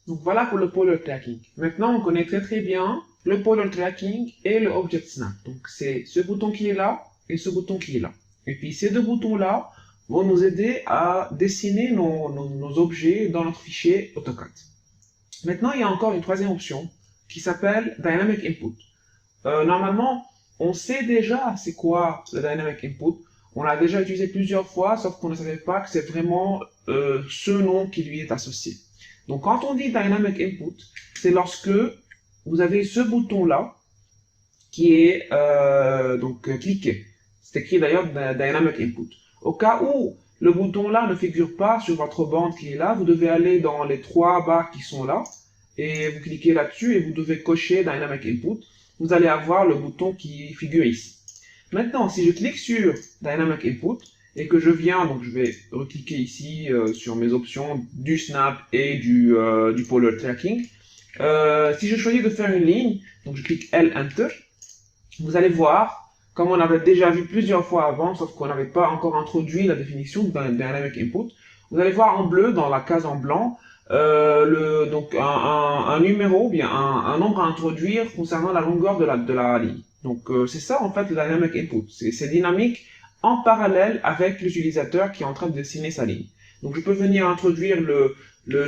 Donc voilà pour le polar tracking. Maintenant, on connaît très bien le polar tracking et le object snap. Donc c'est ce bouton qui est là et ce bouton qui est là. Et puis ces deux boutons-là vont nous aider à dessiner nos objets dans notre fichier AutoCAD. Maintenant, il y a encore une troisième option qui s'appelle Dynamic Input. Normalement, on sait déjà c'est quoi le Dynamic Input. On l'a déjà utilisé plusieurs fois, sauf qu'on ne savait pas que c'est vraiment ce nom qui lui est associé. Donc quand on dit Dynamic Input, c'est lorsque vous avez ce bouton-là qui est cliqué. C'est écrit d'ailleurs Dynamic Input. Au cas où le bouton-là ne figure pas sur votre bande qui est là, vous devez aller dans les trois barres qui sont là et vous cliquez là-dessus et vous devez cocher Dynamic Input. Vous allez avoir le bouton qui figure ici. Maintenant, si je clique sur Dynamic Input et que je viens, donc je vais recliquer ici sur mes options du Snap et du Polar Tracking. Si je choisis de faire une ligne, donc je clique L, Enter, vous allez voir, comme on avait déjà vu plusieurs fois avant, sauf qu'on n'avait pas encore introduit la définition de Dynamic Input, vous allez voir en bleu, dans la case en blanc, donc un numéro, bien un nombre à introduire concernant la longueur de la ligne. Donc c'est ça en fait le Dynamic Input. C'est dynamique en parallèle avec l'utilisateur qui est en train de dessiner sa ligne. Donc je peux venir introduire le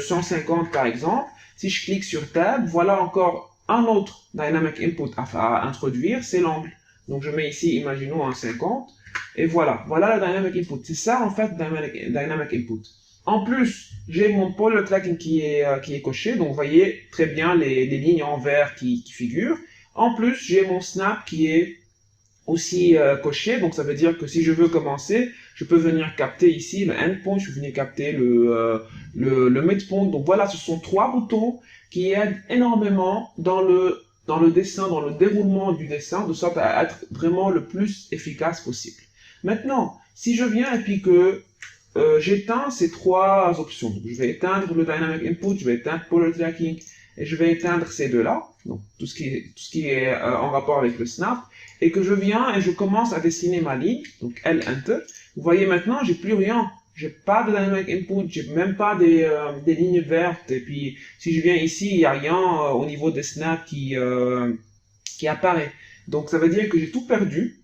150 par exemple. Si je clique sur Tab, voilà encore un autre Dynamic Input à introduire, c'est l'angle. Donc je mets ici, imaginons un 50, et voilà, voilà le Dynamic Input. C'est ça en fait Dynamic Input. En plus, j'ai mon Polar Tracking qui est coché, donc vous voyez très bien les lignes en vert qui figurent. En plus, j'ai mon Snap qui est aussi coché, donc ça veut dire que si je veux commencer, je peux venir capter ici le endpoint, je peux venir capter le midpoint. Donc voilà, ce sont trois boutons qui aident énormément dans le dessin, dans le déroulement du dessin, de sorte à être vraiment le plus efficace possible. Maintenant, si je viens et puis que j'éteins ces trois options, donc je vais éteindre le Dynamic Input, je vais éteindre Polar Tracking, et je vais éteindre ces deux-là, donc tout ce qui est en rapport avec le snap, et que je viens et je commence à dessiner ma ligne, donc L, Enter. Vous voyez maintenant, j'ai plus rien. J'ai pas de Dynamic Input, j'ai même pas des lignes vertes, et puis si je viens ici, il n'y a rien au niveau des snaps qui apparaît. Donc ça veut dire que j'ai tout perdu,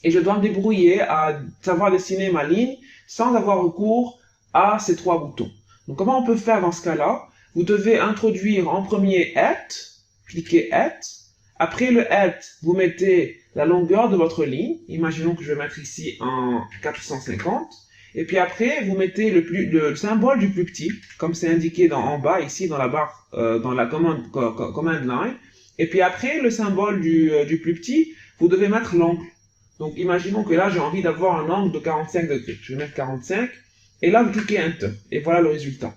et je dois me débrouiller à savoir dessiner ma ligne sans avoir recours à ces trois boutons. Donc comment on peut faire dans ce cas-là? Vous devez introduire en premier at, cliquez at. Après le at, vous mettez la longueur de votre ligne. Imaginons que je vais mettre ici un 450. Et puis après, vous mettez le symbole du plus petit, comme c'est indiqué en bas, ici, dans la barre, dans la command line. Et puis après, le symbole du plus petit, vous devez mettre l'angle. Donc imaginons que là, j'ai envie d'avoir un angle de 45 degrés. Je vais mettre 45. Et là, vous cliquez Enter. Et voilà le résultat.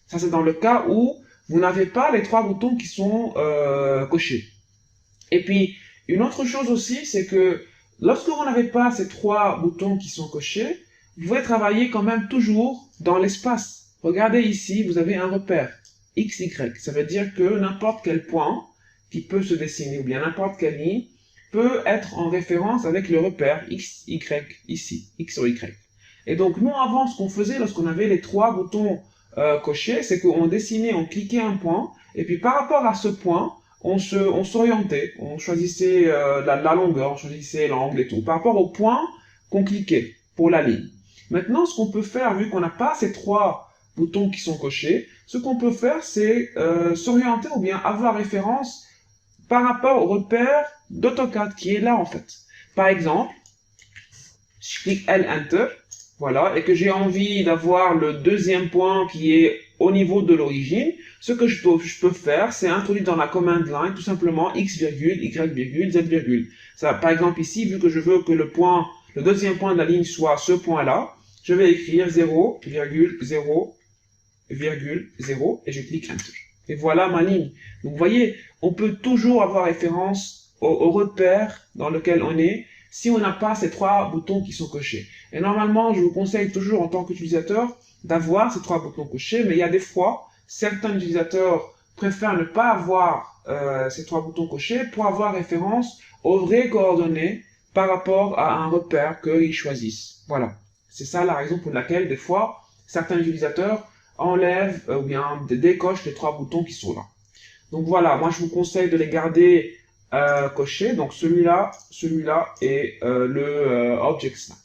Ça, c'est dans le cas où vous n'avez pas les trois boutons qui sont cochés. Et puis, une autre chose aussi, c'est que lorsque vous n'avez pas ces trois boutons qui sont cochés, vous pouvez travailler quand même toujours dans l'espace. Regardez ici, vous avez un repère, X, Y. Ça veut dire que n'importe quel point qui peut se dessiner, ou bien n'importe quelle ligne, peut être en référence avec le repère X, Y, ici, X ou Y. Et donc, nous, avant, ce qu'on faisait lorsqu'on avait les trois boutons cochés, c'est qu'on dessinait, on cliquait un point, et puis par rapport à ce point, on s'orientait, on choisissait la longueur, on choisissait l'angle et tout, par rapport au point qu'on cliquait pour la ligne. Maintenant, ce qu'on peut faire, vu qu'on n'a pas ces trois boutons qui sont cochés, ce qu'on peut faire, c'est s'orienter ou bien avoir référence par rapport au repère d'AutoCAD qui est là en fait. Par exemple, je clique L, Enter, voilà, et que j'ai envie d'avoir le deuxième point qui est au niveau de l'origine, ce que je peux faire, c'est introduire dans la command line tout simplement x, y, z. Ça, par exemple ici, vu que je veux que le deuxième point de la ligne soit ce point-là, je vais écrire 0,0,0 et je clique Enter. Et voilà ma ligne. Donc vous voyez, on peut toujours avoir référence au repère dans lequel on est, si on n'a pas ces trois boutons qui sont cochés. Et normalement, je vous conseille toujours en tant qu'utilisateur d'avoir ces trois boutons cochés, mais il y a des fois, certains utilisateurs préfèrent ne pas avoir ces trois boutons cochés pour avoir référence aux vraies coordonnées par rapport à un repère qu'ils choisissent. Voilà. C'est ça la raison pour laquelle, des fois, certains utilisateurs enlève ou bien décoche les trois boutons qui sont là. Donc voilà, moi je vous conseille de les garder cochés. Donc celui-là et le Object Snap.